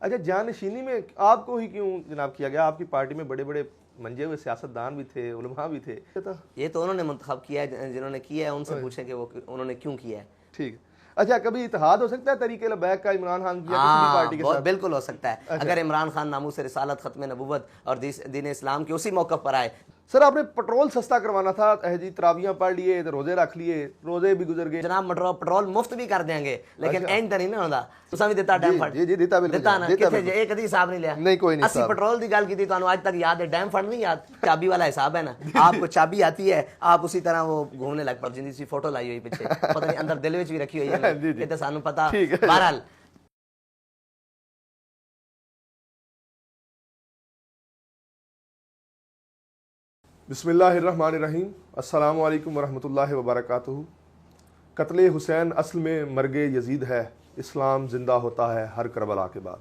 اچھا جانشینی میں آپ کو ہی کیوں جناب کیا گیا؟ آپ کی پارٹی میں بڑے بڑے منجے ہوئے سیاستدان بھی تھے، علماء بھی تھے. یہ تو انہوں نے منتخب کیا ہے، جنہوں نے کیا ہے ان سے پوچھیں کہ وہ انہوں نے کیوں کیا ہے. ٹھیک. اچھا کبھی اتحاد ہو سکتا ہے طریقے لبیک کا عمران خان کیا کسی بھی پارٹی کے بہت ساتھ؟ بالکل ہو سکتا ہے. اگر عمران خان ناموس رسالت، ختم نبوت اور دین اسلام کے اسی موقف پر آئے. سر آپ نے پٹرول سستا کروانا تھا، جی تراویحاں پڑھ لیے، روزے رکھ لیے، روزے بھی گزر گئے. جناب پٹرول مفت بھی کر دیں گے لیکن اینڈ تو نہیں نا ہوتا. تساں بھی دیتا ڈیم فنڈ؟ جی دیتا بالکل دیتا نا. کتنے ایک ادھی حساب نہیں لیا؟ نہیں کوئی نہیں. اسی پٹرول دی گل کی تھی تو آج تک یاد ہے. ڈیم فنڈ نہیں یاد. چابی والا حساب ہے نا. آپ کو چابی آتی ہے، آپ اسی طرح وہ گھومنے لگ پڑتے. جن سی فوٹو لائی ہوئی پیچھے، پتہ نہیں اندر دل وچ بھی رکھی ہوئی ہے، یہ تو سانوں پتہ. بہرحال بسم اللہ الرحمن الرحیم. السلام علیکم ورحمۃ اللہ وبرکاتہ. قتل حسین اصل میں مرگ یزید ہے، اسلام زندہ ہوتا ہے ہر کربلا کے بعد.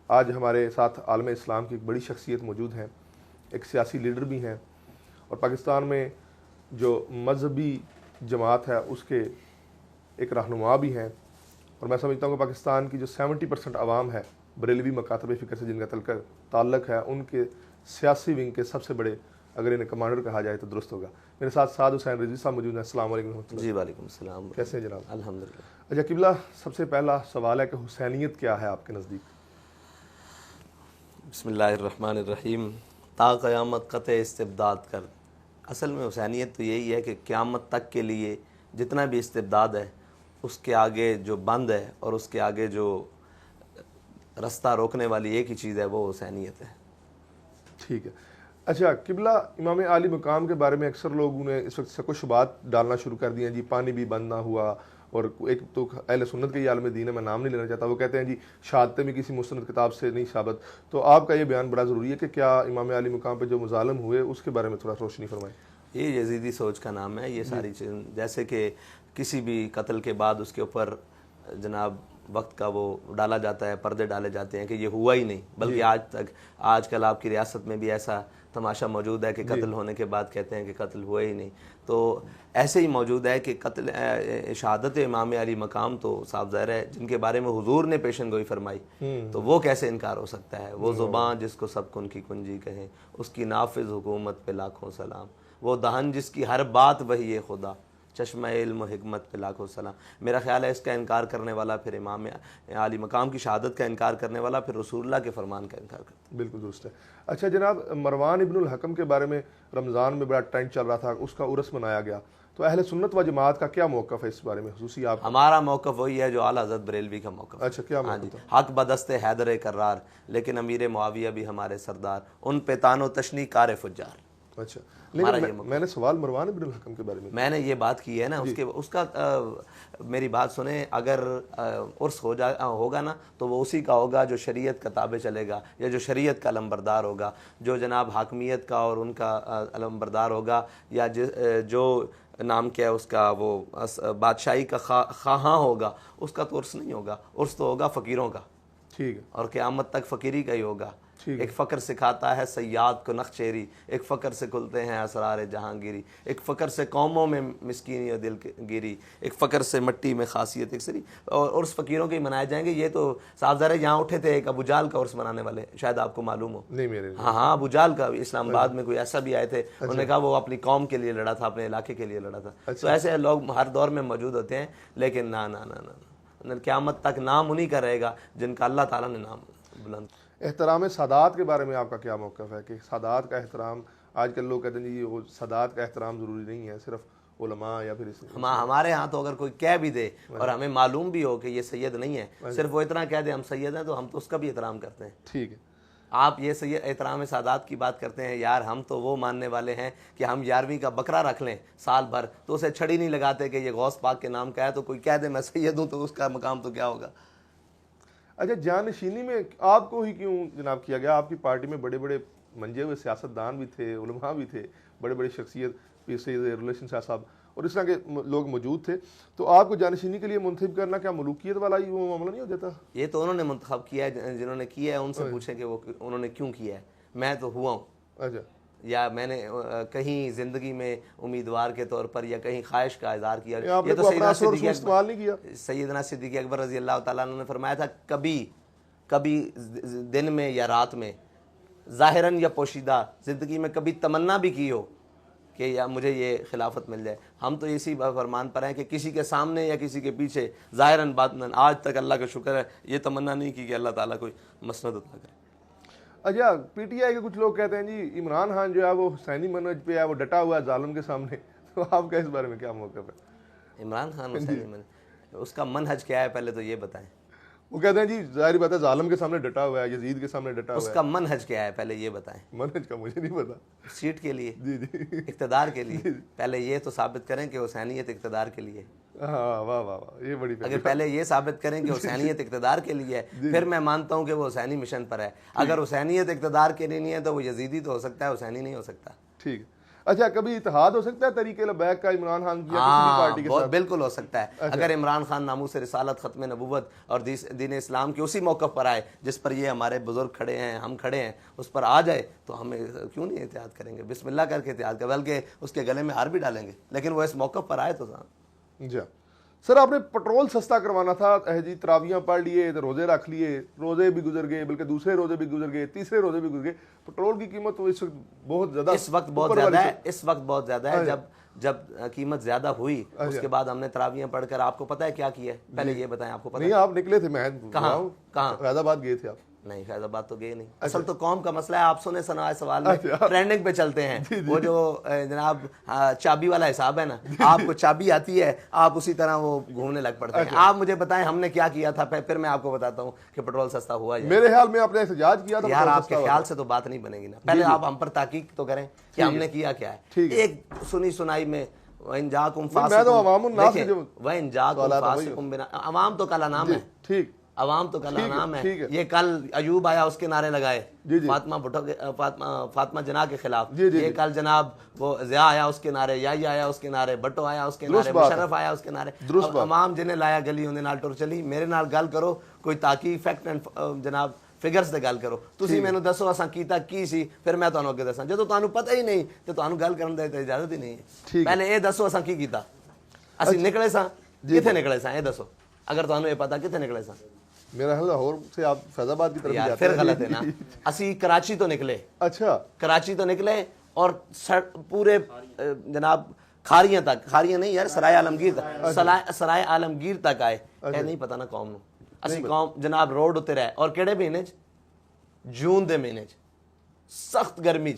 آج ہمارے ساتھ عالم اسلام کی ایک بڑی شخصیت موجود ہیں، ایک سیاسی لیڈر بھی ہیں، اور پاکستان میں جو مذہبی جماعت ہے اس کے ایک رہنما بھی ہیں. اور میں سمجھتا ہوں کہ پاکستان کی جو 70% عوام ہے بریلوی مکاتب فکر سے جن کا تعلق ہے، ان کے سیاسی ونگ کے سب سے بڑے اگر انہیں کمانڈر کہا جائے تو درست ہوگا. میرے ساتھ سعد حسین رضوی صاحب موجود ہیں. السلام علیکم ورحمۃ اللہ. جی وعلیکم السلام. کیسے ہیں جناب؟ الحمدللہ. اچھا قبلہ، سب سے پہلا سوال ہے کہ حسینیت کیا ہے آپ کے نزدیک؟ بسم اللہ الرحمن الرحیم. تا قیامت قطع استبداد کر. اصل میں حسینیت تو یہی ہے کہ قیامت تک کے لیے جتنا بھی استبداد ہے اس کے آگے جو بند ہے اور اس کے آگے جو رستہ روکنے والی ایک ہی چیز ہے، وہ حسینیت ہے. ٹھیک ہے. اچھا قبلہ، امام عالی مقام کے بارے میں اکثر لوگوں نے اس وقت سکو و شبہات ڈالنا شروع کر دیے ہیں. جی پانی بھی بند نہ ہوا، اور ایک تو اہل سنت کے یہ عالم دین ہے، میں نام نہیں لینا چاہتا، وہ کہتے ہیں جی شہادتیں بھی کسی مستند کتاب سے نہیں ثابت. تو آپ کا یہ بیان بڑا ضروری ہے کہ کیا امام عالی مقام پہ جو مظالم ہوئے اس کے بارے میں تھوڑا روشنی فرمائیں. یہ یزیدی سوچ کا نام ہے. یہ ساری چیز جیسے کہ کسی بھی قتل کے بعد اس کے اوپر جناب وقت کا وہ ڈالا جاتا ہے، پردے ڈالے جاتے ہیں کہ یہ ہوا ہی نہیں، بلکہ آج کل آپ کی ریاست میں بھی ایسا تماشا موجود ہے کہ قتل ہونے کے بعد کہتے ہیں کہ قتل ہوا ہی نہیں. تو ایسے ہی موجود ہے کہ قتل شہادت امام علی مقام تو صاف ظاہر ہے جن کے بارے میں حضور نے پیشن گوئی فرمائی، تو وہ کیسے انکار ہو سکتا ہے. وہ زبان جس کو سب کن کی کنجی کہیں، اس کی نافذ حکومت پہ لاکھوں سلام. وہ دہن جس کی ہر بات وہی خدا، چشمہ علم و حکمت پہ لاکھوں سلام. میرا خیال ہے اس کا انکار کرنے والا پھر امام علی مقام کی شہادت کا انکار کرنے والا پھر رسول اللہ کے فرمان کا انکار کرتا ہے. بالکل درست ہے. اچھا جناب، مروان ابن الحکم کے بارے میں رمضان میں بڑا ٹرینڈ چل رہا تھا، اس کا عرس منایا گیا، تو اہل سنت و جماعت کا کیا موقف ہے اس بارے میں خصوصی آپ؟ ہمارا موقف وہی ہے جو اعلیٰ حضرت بریلوی کا موقف. اچھا کیا موقف؟ حق بدست حیدر کرار، لیکن امیر معاویہ بھی ہمارے سردار، ان پہ تان و تشنیع کار فجار. اچھا لیکن میں نے سوال مروان ابن الحکم کے بارے میں نے یہ بات کی ہے نا، اس کا میری بات سنیں. اگر عرس ہوگا نا تو وہ اسی کا ہوگا جو شریعت کا تابع چلے گا، یا جو شریعت کا علمبردار ہوگا، جو جناب حاکمیت کا اور ان کا علمبردار ہوگا، یا جو نام کیا ہے اس کا، وہ بادشاہی کا خواہاں ہوگا، اس کا تو عرس نہیں ہوگا. عرس تو ہوگا فقیروں کا. ٹھیک ہے. اور قیامت تک فقیری کا ہی ہوگا. ایک فقر سکھاتا ہے سیاد کو نخچیری، ایک فقر سے کھلتے ہیں اسرار جہانگیری، ایک فقر سے قوموں میں مسکینی و دل گیری، ایک فقر سے مٹی میں خاصیت ایک سری. اور عرس فقیروں کے ہی منائے جائیں گے. یہ تو صاف ظاہر ہے. یہاں اٹھے تھے ایک ابو جال کا عرس منانے والے، شاید آپ کو معلوم ہو. نہیں میرے. ہاں ابو جال کا. اسلام آباد میں کوئی ایسا بھی آئے تھے، انہوں نے کہا وہ اپنی قوم کے لیے لڑا تھا، اپنے علاقے کے لیے لڑا تھا. تو ایسے لوگ ہر دور میں موجود ہوتے ہیں. لیکن نا نا نا نا قیامت تک نام انہی کا رہے گا جن کا اللہ تعالیٰ نے نام بلند. احترام سادات کے بارے میں آپ کا کیا موقف ہے کہ سادات کا احترام؟ آج کل لوگ کہتے ہیں جی وہ سادات کا احترام ضروری نہیں ہے، صرف علماء یا پھر ہمارے ہاں تو اگر کوئی کہہ بھی دے اور ہمیں معلوم بھی ہو کہ یہ سید نہیں ہے، صرف وہ اتنا کہہ دے ہم سید ہیں، تو ہم تو اس کا بھی احترام کرتے ہیں. ٹھیک ہے. آپ یہ سید احترام سادات کی بات کرتے ہیں. یار ہم تو وہ ماننے والے ہیں کہ ہم 11ویں کا بکرا رکھ لیں سال بھر تو اسے چھڑی نہیں لگاتے کہ یہ غوث پاک کے نام کا ہے، تو کوئی کہہ دے میں سید ہوں تو اس کا مقام تو کیا ہوگا. اچھا جانشینی میں آپ کو ہی کیوں جناب کیا گیا؟ آپ کی پارٹی میں بڑے بڑے منجے ہوئے سیاستدان بھی تھے، علماء بھی تھے، بڑے بڑے شخصیت، پیر سید ریلیشن شاہ صاحب اور اس طرح کے لوگ موجود تھے. تو آپ کو جانشینی کے لیے منتخب کرنا کیا ملوکیت والا ہی وہ معاملہ نہیں ہو جاتا؟ یہ تو انہوں نے منتخب کیا ہے. جنہوں نے کیا ہے ان سے پوچھیں کہ وہ انہوں نے کیوں کیا ہے. میں تو ہوا ہوں. اچھا. یا میں نے کہیں زندگی میں امیدوار کے طور پر یا کہیں خواہش کا اظہار کیا. یہ تو سیدنا صدیق اکبر رضی اللہ تعالیٰ عنہ نے فرمایا تھا کبھی دن میں یا رات میں، ظاہراً یا پوشیدہ زندگی میں کبھی تمنا بھی کی ہو کہ یا مجھے یہ خلافت مل جائے؟ ہم تو اسی فرمان پر ہیں کہ کسی کے سامنے یا کسی کے پیچھے ظاہراً باطناً آج تک اللہ کا شکر ہے یہ تمنا نہیں کی کہ اللہ تعالیٰ کوئی مسند عطا کرے۔ اچھا، پی ٹی آئی کے کچھ لوگ کہتے ہیں جی عمران خان جو ہے وہ حسینی منہج پہ ہے، وہ ڈٹا ہوا ہے ظالم کے سامنے، تو آپ کا اس بارے میں کیا موقف ہے؟ عمران خان حسینی منہج، اس کا منہج کیا ہے پہلے تو یہ بتائیں۔ وہ کہتے ہیں جی ظاہر بات ہے ظالم کے سامنے ڈٹا ہوا ہے، یزید کے سامنے ڈٹا اس ہوا کا منہج کیا ہے پہلے یہ بتائیں۔ ہے۔ منہج کا مجھے نہیں پتا۔ سیٹ کے لیے، جی جی، اقتدار کے لیے، پہلے یہ تو ثابت کریں کہ حسینیت اقتدار کے لیے۔ ہاں، واہ واہ واہ، یہ بڑی اگر پہلے یہ ثابت کریں کہ حسینیت اقتدار کے لیے ہے، پھر میں مانتا ہوں کہ وہ حسینی مشن پر ہے۔ اگر حسینیت اقتدار کے لیے نہیں ہے تو وہ یزیدی تو ہو سکتا ہے، حسینی نہیں ہو سکتا۔ ٹھیک ہے۔ اچھا، کبھی اتحاد ہو سکتا ہے طریق لبیک کا عمران خان کی یا کسی بھی پارٹی کے ہاں ساتھ؟ بالکل ہو سکتا ہے۔ اگر عمران خان ناموس رسالت، ختم نبوت اور دین اسلام کے اسی موقف پر آئے جس پر یہ ہمارے بزرگ کھڑے ہیں، ہم کھڑے ہیں، اس پر آ جائے تو ہم کیوں نہیں اتحاد کریں گے؟ بسم اللہ کر کے اتحاد کریں، بلکہ اس کے گلے میں ہار بھی ڈالیں گے، لیکن وہ اس موقف پر آئے تو جی سر، آپ نے پٹرول سستا کروانا تھا جی، تراویاں پڑھ لیے، روزے رکھ لیے، روزے بھی گزر گئے، بلکہ دوسرے روزے بھی گزر گئے، تیسرے روزے بھی گزر گئے، پٹرول کی قیمت تو اس وقت بہت زیادہ، اس وقت بہت زیادہ ہے، اس وقت بہت زیادہ ہے۔ جب قیمت زیادہ ہوئی اس کے بعد ہم نے تراویاں پڑھ کر، آپ کو پتہ ہے کیا کیا ہے؟ پہلے یہ بتائیں، آپ کو پتہ ہے؟ نہیں، آپ نکلے تھے، میں کہاں؟ فیض آباد گئے تھے آپ؟ نہیں، فیض آباد تو گئے نہیں۔ اصل تو قوم کا مسئلہ ہے، آپ سنے سنائے سوال میں ٹرینڈنگ پہ چلتے ہیں، وہ جو جناب چابی والا حساب ہے نا، آپ کو چابی آتی ہے، آپ اسی طرح وہ گھومنے لگ پڑتے ہیں۔ آپ مجھے بتائیں ہم نے کیا کیا تھا، پھر میں آپ کو بتاتا ہوں کہ پٹرول سستا ہوا ہے۔ میرے خیال میں آپ نے احتجاج کیا تھا۔ یار آپ کے خیال سے تو بات نہیں بنے گی نا، پہلے آپ ہم پر تحقیق تو کریں کہ ہم نے کیا کیا ہے۔ ایک سنی سنائی میں وَإِن جَاءَكُمْ فَاسِقٌ وَإِن جَاءَكُمْ فَاسِقٌ بِنَبَإٍ، عوام تو کل انعام ہے، ٹھیک، عوام تو کل انعام ہے۔ یہ کل ایوب آیا، اس کے نعرے لگائے فاطمہ بھٹو کے، فاطمہ جناح کے خلاف۔ یہ کل جناب وہ ضیاء آیا، اس کے نعرے، یائی آیا اس کے نعرے، بھٹو آیا اس کے نعرے، مشرف آیا اس کے نعرے۔ عوام جنہیں لایا گلی انہیں نال ٹر چلی۔ میرے نال گل کرو کوئی تحقیق، فیکٹ اینڈ جناب فگرز تے گل کرو۔ تسی مینوں دسو اساں کیتا کی سی، پھر میں تانوں اگے دساں۔ جدوں تانوں پتہ ہی نہیں تے تانوں گل کرن دی اجازت ہی نہیں ہے۔ پہلے یہ دسو اساں کی کیتا، اسی نکلے ساں کتھے نکلے ساں، یہ دسو اگر تانوں یہ پتہ کتھے نکلے ساں۔ میرا خیال لاہور سے آپ فیض آباد کی طرف جاتے ہیں، پھر غلط ہے نا۔ اسی کراچی تو نکلے، اچھا کراچی تو نکلے اور پورے جناب کھاریاں تک، کھاریاں نہیں یار، سرائے عالمگیر تک، سرائے عالمگیر تک آئے۔ اے نہیں پتہ نا قوم نو، اسی قوم جناب روڈ اتر ہے، اور کیڑے مہینے جون دے مہینے سخت گرمی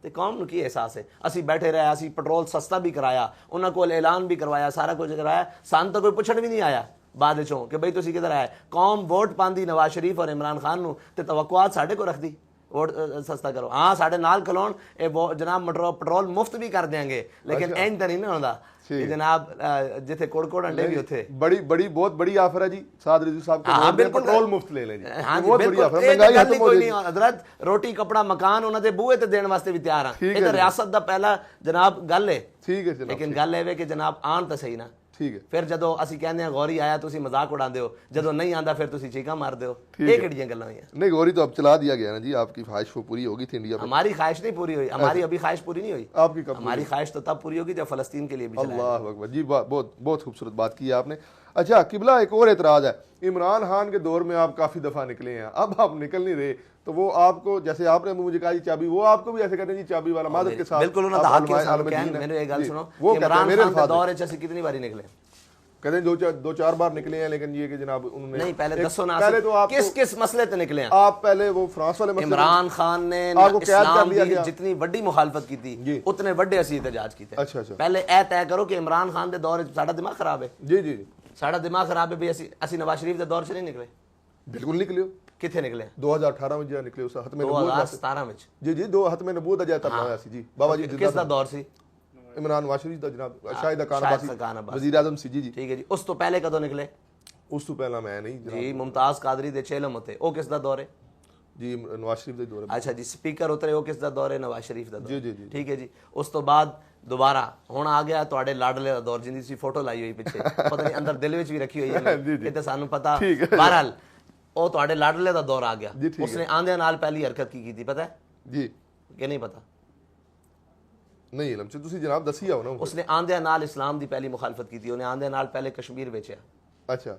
تے قوم نو کی احساس ہے؟ اسی بیٹھے رہے، اسی پٹرول سستا بھی کرایا، انہاں کو اعلان بھی کروایا، سارا کچھ کرایا، سان تو کوئی پوچھن بھی نہیں آیا بعد چوں کہ بھئی تسی کدھر آئے۔ قوم ووٹ پاندی نواز شریف اور عمران خان نو تے توقعات ساڈے کو رکھ دی ووٹ سستا کرو۔ ہاں ساڈے نال کھلون، اے جناب پٹرول مفت بھی کر دیں گے، لیکن اینج تے نہیں نا ہوندا جناب، جتھے کوڑ کوڑ انڈے بھی ہوتے۔ بڑی بہت بڑی آفر ہے جی، سعد رضوی صاحب کو ہاں بالکل، پٹرول مفت لے لیں جی، ہاں بہت بڑی آفر ہے، مہنگائی ختم ہو کوئی جائے نہیں حضرت، روٹی کپڑا مکان انہاں دے بوئے تے دین واسطے بھی تیار ہاں۔ یہ تو ریاست دا پہلا جناب گل ہے، ٹھیک ہے جناب، لیکن گل ہے کہ جناب آن تو صحیح نا۔ ٹھیک ہے، پھر جدو اسی کہنے ہیں غوری آیا تسی مذاق اڑاندے ہو، جدو نہیں آندا پھر تسی چیکاں مار دے ہو۔ یہ کیڑیاں گلاں ہوئیاں؟ نہیں غوری تو اب چلا دیا گیا نا جی، آپ کی خواہش وہ پوری ہوگی تھی انڈیا میں۔ ہماری خواہش نہیں پوری ہوئی، ہماری ابھی خواہش پوری نہیں ہوئی۔ آپ کی کب؟ ہماری خواہش تو تب پوری ہوگی جب فلسطین کے لیے بھی چلائیں۔ اللہ اکبر جی، بہت خوبصورت بات کی ہے آپ نے۔ اچھا قبلہ، ایک اور اعتراض ہے، عمران خان کے دور میں آپ کافی دفعہ نکلے ہیں، اب آپ نکل نہیں رہے، تو وہ آپ کو جیسے آپ نے مجھے کہا جی چابی، وہ آپ کو بھی ایسے کہتے ہیں جی چابی والا، معذرت کے ساتھ بالکل انہاں دا حق ہے سانوں کہن۔ میں نے ایک گل سنو، عمران خان کے دور وچ اسی کتنی باری نکلے؟ کہتے ہیں دو چار بار نکلے ہیں، لیکن یہ کہ جناب انہوں نے نہیں، پہلے دسو نا پہلے تو آپ کس مسئلے تے نکلے ہیں آپ؟ پہلے وہ فرانس والے مسئلے، عمران خان نے اسلام دی جتنی بڑی مخالفت کی تھی اتنے بڑے اسی احتجاج کیتے۔ اچھا اچھا، پہلے اے طے کرو کہ عمران خان دے دور وچ ساڈا دماغ خراب ہے؟ جی جی، ساڈا دماغ خراب ہے بھی اسی نواز شریف دے دور سے نہیں نکلے؟ بالکل نکلے ہو۔ کتنے نکلے؟ 2018 میں جا نکلے، اس ختم نبوت 2017 وچ۔ جی جی، دو ختم نبوت جا تب آیا سی جی، بابا جی کس دا دور سی؟ عمران نواز شریف دا جناب، شاہد خان عباسی وزیر اعظم سی جی جی۔ ٹھیک ہے جی، اس تو پہلے کدوں نکلے؟ اس تو پہلا میں نہیں جی ممتاز قادری دے چیلم ہوتے، او کس دا دور ہے؟ جی نواز شریف دے دور ہے۔ اچھا جی، سپیکر اترے او کس دا دور ہے؟ نواز شریف دا دور۔ جی جی جی، ٹھیک ہے جی، اس تو بعد دوبارہ ہن آ گیا تواڈے لاڈلے دا دور، جن دی فوٹو لائی ہوئی پیچھے، پتہ نہیں اندر دل وچ بھی رکھی ہوئی ہے، یہ تے سانوں پتہ۔ بہرحال او تواڈے لاڈلے دا دور آ گیا، اس نے آندے نال پہلی حرکت کی تھی پتہ ہے جی کہ نہیں پتہ؟ نہیں علم سے تسی جناب دسی آؤ نا۔ اس نے آندے نال اسلام دی پہلی مخالفت کی تھی، انہیں آندے نال پہلے کشمیر ویچیا۔ اچھا،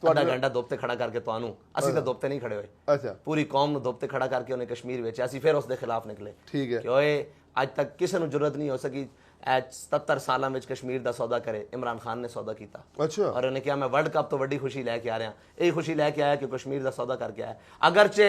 ਅੱਧਾ ਘੰਟਾ ਦੁੱਪ ਤੇ ਖੜਾ ਕਰਕੇ ਤੁਹਾਨੂੰ, ਅਸੀਂ ਤਾਂ ਦੁੱਪ ਤੇ ਨਹੀਂ ਖੜੇ ਹੋਏ, ਅੱਛਾ ਪੂਰੀ ਕੌਮ ਨੂੰ ਦੁੱਪ ਤੇ ਖੜਾ ਕਰਕੇ ਉਹਨੇ ਕਸ਼ਮੀਰ ਵੇਚਿਆ, ਅਸੀਂ ਫਿਰ ਉਸ ਦੇ ਖਿਲਾਫ ਨਿਕਲੇ ਠੀਕ ਹੈ ਕਿ ਓਏ ਅੱਜ ਤੱਕ ਕਿਸੇ ਨੂੰ ਜ਼ਰੂਰਤ ਨਹੀਂ ਹੋ ਸਕੀ 77 ਸਾਲਾਂ ਵਿੱਚ ਕਸ਼ਮੀਰ ਦਾ ਸੌਦਾ ਕਰੇ, ਇਮਰਾਨ ਖਾਨ ਨੇ ਸੌਦਾ ਕੀਤਾ ਅੱਛਾ ਔਰ ਉਹਨੇ ਕਿਹਾ ਮੈਂ ਵਰਲਡ ਕੱਪ ਤੋਂ ਵੱਡੀ ਖੁਸ਼ੀ ਲੈ ਕੇ ਆ ਰਿਹਾ, ਇਹ ਖੁਸ਼ੀ ਲੈ ਕੇ ਆਇਆ ਕਿ ਕਸ਼ਮੀਰ ਦਾ ਸੌਦਾ ਕਰਕੇ ਆਇਆ, ਅਗਰਚੇ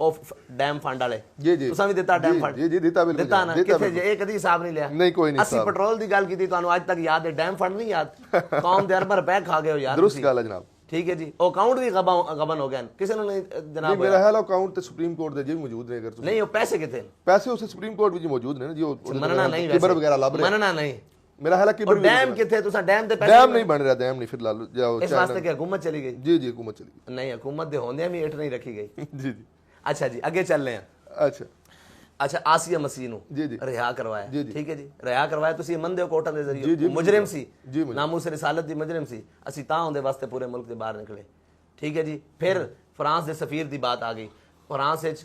ਉਹ ਡੈਮ ਫੰਡ ਵਾਲੇ ਜੀ ਜੀ ਤੁਸੀਂ ਵੀ ਦਿੱਤਾ ਡੈਮ ਫੰਡ ਜੀ ਜੀ ਦਿੱਤਾ ਬਿਲਕੁਲ ਦਿੱਤਾ ਨਾ, ਕਿੱਥੇ ਜੇ ਇਹ ਕਦੀ ਹਿਸਾਬ ਨਹੀਂ ਲਿਆ, ਨਹੀਂ ਕੋਈ ਨਹੀਂ ਅਸੀਂ ਪੈਟਰੋਲ ਦੀ ਗੱਲ ਕੀਤੀ ਤੁਹਾਨੂੰ ਅੱਜ ਤੱਕ ਯਾਦ ਹੈ, ਡੈਮ ਫੰਡ ਨਹੀਂ ਯਾਦ, ਕੌਮ ਦੇ ਅਰਬ ਰੁਪਏ ਖਾ ਗਏ ਹੋ ਯਾਰ, ਦਰੁਸਤ ਗੱਲ ਹੈ ਜਨਾਬ, ਠੀਕ ਹੈ ਜੀ। ਉਹ ਅਕਾਊਂਟ ਵੀ ਗਬਨ ਹੋ ਗਏ ਕਿਸੇ ਨੂੰ ਨਹੀਂ ਜਨਾਬ, ਮੇਰਾ ਹਾਲ ਅਕਾਊਂਟ ਤੇ ਸੁਪਰੀਮ ਕੋਰਟ ਦੇ ਜੀ ਮੌਜੂਦ ਨੇ, ਅਗਰ ਤੁਸੀਂ ਨਹੀਂ ਉਹ ਪੈਸੇ ਕਿੱਥੇ ਨੇ, ਪੈਸੇ ਉਸੇ ਸੁਪਰੀਮ ਕੋਰਟ ਵਿੱਚ ਮੌਜੂਦ ਨੇ ਜੀ, ਉਹ ਮੰਨਣਾ ਨਹੀਂ ਕਿਬਰ ਵਗੈਰਾ ਲੱਭ ਰਹੇ, ਮੰਨਣਾ ਨਹੀਂ, ਮੇਰਾ ਹਾਲ ਕਿਬਰ ਡੈਮ ਕਿੱਥੇ, ਤੁਸੀਂ ਡੈਮ ਤੇ ਪੈਸੇ ਡੈਮ ਨਹੀਂ ਬਣ ਰਿਹਾ, ਡੈਮ ਨਹੀਂ, ਫਿਰ ਲਾ ਲਓ ਜਾਓ, ਇਸ ਵਾਸਤੇ ਕਿ ਹਕੂਮਤ ਚਲੀ ਗਈ, ਜੀ ਜੀ ਹਕੂਮਤ ਚਲੀ ਗਈ, ਨਹੀਂ ਹਕੂਮਤ ਦੇ ਹੁੰਦਿਆਂ ਵੀ ਇੱਟ ਨਹੀਂ ਰੱਖੀ ਗਈ, ਜੀ ਜੀ ਅੱਛਾ ਜੀ ਅੱਗੇ ਚੱਲਦੇ ਹਾਂ। ਅੱਛਾ ਅੱਛਾ ਆਸੀਆ ਮਸੀਹ ਨੂੰ ਜੀ ਜੀ ਰਿਹਾ ਕਰਵਾਇਆ, ਜੀ ਜੀ ਠੀਕ ਹੈ ਜੀ, ਰਿਹਾ ਕਰਵਾਇਆ, ਤੁਸੀਂ ਮੰਨਦੇ ਹੋ ਕੋਰਟਾਂ ਦੇ ਜੀ, ਜ਼ਰੀਏ ਜੀ, ਮੁਜਰਮ ਸੀ, ਜੀ ਨਾਮੂਸ ਰਿਸਾਲਤ ਦੀ ਮੁਜਰਮ ਸੀ, ਅਸੀਂ ਤਾਂ ਉਹਦੇ ਵਾਸਤੇ ਪੂਰੇ ਮੁਲਕ ਦੇ ਬਾਹਰ ਨਿਕਲੇ, ਠੀਕ ਹੈ ਜੀ। ਫਿਰ ਫਰਾਂਸ ਦੇ ਸਫੀਰ ਦੀ ਬਾਤ ਆ ਗਈ, ਫਰਾਂਸ ਵਿੱਚ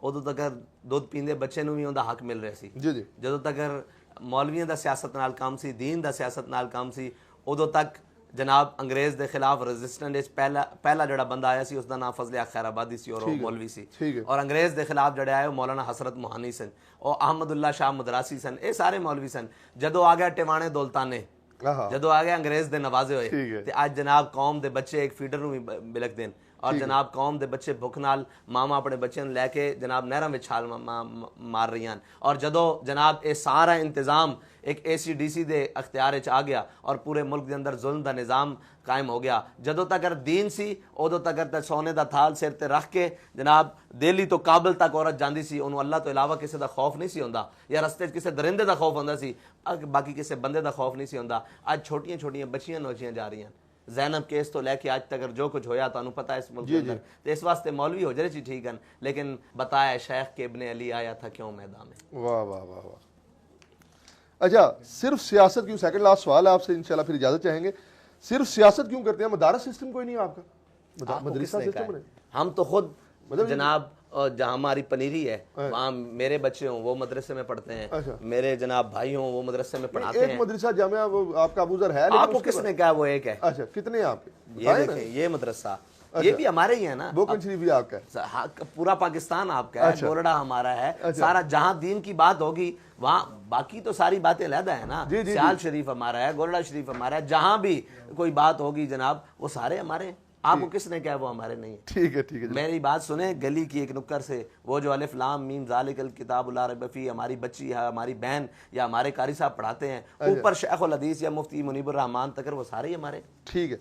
ਉਦੋਂ ਤੱਕ ਦੁੱਧ ਪੀਂਦੇ ਬੱਚੇ ਨੂੰ ਵੀ ਉਹਦਾ ਹੱਕ ਮਿਲ ਰਿਹਾ ਸੀ। ਜੀ ਜੀ ਜਦੋਂ ਤੱਕ ਮੌਲਵੀਆਂ ਦਾ ਸਿਆਸਤ ਨਾਲ ਕੰਮ ਸੀ, ਦੀਨ ਦਾ ਸਿਆਸਤ ਨਾਲ ਕੰਮ ਸੀ, ਉਦੋਂ ਤੱਕ ਜਨਾਬ ਅੰਗਰੇਜ਼ ਦੇ ਖਿਲਾਫ ਰੈਜ਼ਿਸਟੈਂਸ ਵਿੱਚ ਪਹਿਲਾ ਜਿਹੜਾ ਬੰਦਾ ਆਇਆ ਸੀ ਉਸਦਾ ਨਾਮ ਫਜ਼ਲ ਹਕ ਖੈਰਾਬਾਦੀ ਸੀ, ਔਰ ਉਹ ਮੌਲਵੀ ਸੀ। ਔਰ ਅੰਗਰੇਜ਼ ਦੇ ਖਿਲਾਫ ਜਿਹੜੇ ਆਏ ਉਹ ਮੌਲਾਨਾ ਹਸਰਤ ਮੋਹਾਨੀ ਸਨ, ਉਹ ਅਹਿਮਦੁੱਲਾ ਸ਼ਾਹ ਮਦਰਾਸੀ ਸਨ, ਇਹ ਸਾਰੇ ਮੌਲਵੀ ਸਨ। ਜਦੋਂ ਆ ਗਿਆ ਟਿਵਾਣੇ ਦੌਲਤਾਨੇ, ਜਦੋਂ ਆ ਗਿਆ ਅੰਗਰੇਜ਼ ਦੇ ਨਵਾਜ਼ੇ ਹੋਏ, ਤੇ ਅੱਜ ਜਨਾਬ ਕੌਮ ਦੇ ਬੱਚੇ ਇੱਕ ਫੀਡਰ ਨੂੰ ਵੀ ਬਿਲਕਦੇ ਹਨ, ਔਰ ਜਨਾਬ ਕੌਮ ਦੇ ਬੱਚੇ ਭੁੱਖ ਨਾਲ ਮਾਵਾਂ ਆਪਣੇ ਬੱਚਿਆਂ ਨੂੰ ਲੈ ਕੇ ਜਨਾਬ ਨਹਿਰਾਂ ਵਿੱਚ ਛਾਲ ਮਾਰ ਰਹੀਆਂ ਹਨ। ਔਰ ਜਦੋਂ ਜਨਾਬ ਇਹ ਸਾਰਾ ਇੰਤਜ਼ਾਮ ایک ACDC دے اختیار آ گیا اور پورے ملک دے اندر ظلم دا نظام قائم ہو گیا، جدوں تک دین سی ادو تک سونے دا تھال سر تے رکھ کے جناب دہلی تو کابل تک عورت جاندی سی، انہوں اللہ تو علاوہ کسی دا خوف نہیں سی ہوندا، یا رستے کسی درندے دا خوف ہوندا سی، باقی کسی بندے دا خوف نہیں سی ہوندا۔ اج چھوٹیاں چھوٹیاں بچیاں نوچیاں جا رہی ہیں، زینب کیس تو لے کے آج تک جو کچھ ہویا تانوں پتہ ہے اس ملک کے اندر، تو اس واسطے مولوی ہو جائے ٹھیک ہے، لیکن بتایا شیخ کے ابن علی آیا تھا کیوں میدان میں۔ واہ واہ واہ واہ۔ اچھا صرف سیاست کیوں، سیکنڈ لاسٹ سوال ہے آپ سے انشاءاللہ پھر اجازت چاہیں گے، صرف سیاست کیوں کرتے ہیں؟ مدارس سسٹم کوئی نہیں ہے آپ کا؟ مدرسہ سسٹم نہیں؟ ہم تو خود جناب جہاں ہماری پنیری ہے وہاں میرے بچے ہوں وہ مدرسے میں پڑھتے ہیں، میرے جناب بھائی ہوں وہ مدرسے میں پڑھاتے ہیں۔ ایک مدرسہ جامعہ وہ آپ کا ابو ذر ہے، آپ کو کس نے کہا وہ ایک ہے؟ اچھا کتنے ہیں آپ کے؟ یہ دیکھیں یہ مدرسہ یہ بھی ہمارے ہی ہے نا، بوکن شریف بھی آپ کا ہے، پورا پاکستان آپ کا ہے، گولڑا ہمارا ہے، سارا جہاں دین کی بات ہوگی وہاں، باقی تو ساری باتیں علیحدہ ہیں نا، سیال شریف ہمارا ہے، گولڑا شریف ہمارا ہے، جہاں بھی کوئی بات ہوگی جناب وہ سارے ہمارے ہیں۔ آپ کو کس نے کہا وہ ہمارے نہیں ہیں؟ ٹھیک ہے ٹھیک ہے، میری بات سنیں گلی کی ایک نکر سے، وہ جو الف لام میم ذالک الکتاب لا ریب فیہ ہماری بچی ہے، ہماری بہن یا ہمارے قاری صاحب پڑھاتے ہیں، اوپر شیخ الحدیث یا مفتی منیب الرحمان تک وہ سارے ہی ہمارے۔ ٹھیک ہے۔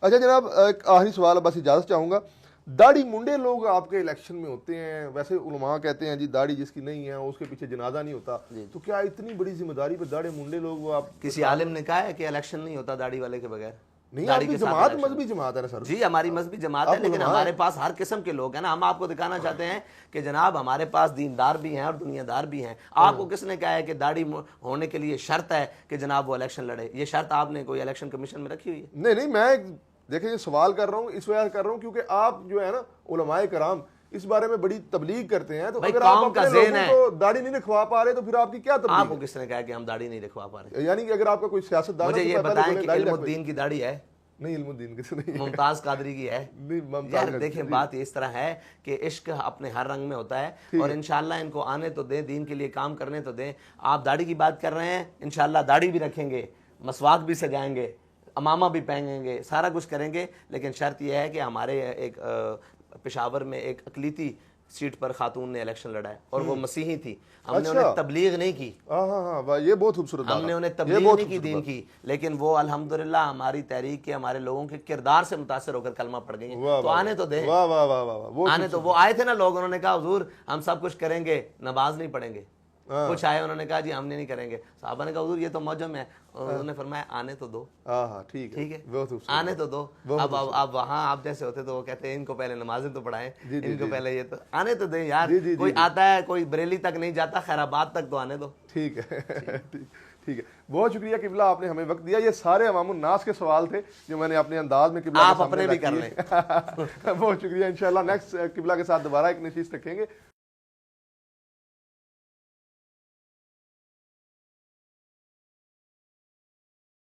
اچھا جناب ایک آخری سوال بس اجازت چاہوں گا، داڑھی منڈے لوگ آپ کے الیکشن میں ہوتے ہیں، ویسے علماء کہتے ہیں جی داڑھی جس کی نہیں ہے اس کے پیچھے جنازہ نہیں ہوتا، تو کیا اتنی بڑی ذمہ داری پہ داڑھی منڈے لوگ وہ آپ کسی عالم نے کہا ہے کہ الیکشن نہیں ہوتا داڑھی والے کے بغیر؟ نہیں، آپ کی جماعت مذہبی جماعت ہے نا سر؟ جی ہماری مذہبی جماعت ہے، لیکن ہمارے پاس ہر قسم کے لوگ ہیں نا، ہم آپ کو دکھانا چاہتے ہیں کہ جناب ہمارے پاس دیندار بھی ہیں اور دنیا دار بھی ہیں۔ آپ کو کس نے کہا ہے کہ داڑھی ہونے کے لیے شرط ہے کہ جناب وہ الیکشن لڑے؟ یہ شرط آپ نے کوئی الیکشن کمیشن میں رکھی ہوئی ہے؟ نہیں، میں دیکھیں یہ سوال کر رہا ہوں اس وجہ کر رہا ہوں کیونکہ آپ جو ہے نا علماء کرام اس بارے میں بڑی تبلیغ کرتے ہیں، تو اگر آپ اپنے لوگوں کو داڑھی نہیں رکھوا پا رہے تو پھر آپ کی کیا تبلیغ؟ آپ کو کس نے کہا کہ ہم داڑھی نہیں رکھوا پا رہے؟ یعنی کہ اگر آپ کا کوئی سیاستدان مجھے یہ بتائیں کہ علم الدین کی داڑھی ہے؟ نہیں، علم الدین کی نہیں، ممتاز قادری کی ہے؟ یار دیکھیں بات اس طرح ہے کہ عشق اپنے ہر رنگ میں ہوتا ہے، اور انشاءاللہ ان کو آنے تو دیں، دین کے لیے کام کرنے تو دیں۔ آپ داڑھی کی بات کر رہے ہیں، انشاءاللہ داڑھی بھی رکھیں گے، مسواک بھی سجائیں گے، امامہ بھی پہنیں گے، سارا کچھ کریں گے، لیکن شرط یہ ہے کہ ہمارے ایک پشاور میں ایک اقلیتی سیٹ پر خاتون نے الیکشن لڑا ہے اور وہ مسیحی تھی، ہم نے انہیں تبلیغ نہیں کی، ہاں یہ بہت خوبصورت، ہم نے انہیں تبلیغ نہیں کی دین کی، لیکن وہ الحمدللہ ہماری تحریک کے ہمارے لوگوں کے کردار سے متاثر ہو کر کلمہ پڑھ گئی ہیں، تو آنے تو دیں، آنے تو وہ آئے تھے نا لوگ، انہوں نے کہا حضور ہم سب کچھ کریں گے نماز نہیں پڑھیں گے، کچھ آئے انہوں نے کہا جی ہم نہیں کریں گے، صحابہ نے کہا حضور یہ تو موجم ہے، انہوں نے فرمایا آنے تو دو، ٹھیک ہے آنے تو دو۔ اب وہاں آپ جیسے ہوتے تو وہ کہتے ہیں ان کو پہلے نمازیں تو پڑھائیں، ان کو پہلے یہ تو آنے تو دیں یار، کوئی آتا ہے کوئی بریلی تک نہیں جاتا، خیرآباد تک تو آنے دو۔ ٹھیک ہے ٹھیک ہے، بہت شکریہ قبلہ، آپ نے ہمیں وقت دیا۔ یہ سارے عوام الناس کے سوال تھے جو میں نے اپنے انداز میں قبلہ آپ اپنے بھی کر لیں۔ بہت شکریہ، انشاءاللہ نیکسٹ قبلہ کے ساتھ دوبارہ ایک نشست رکھیں گے۔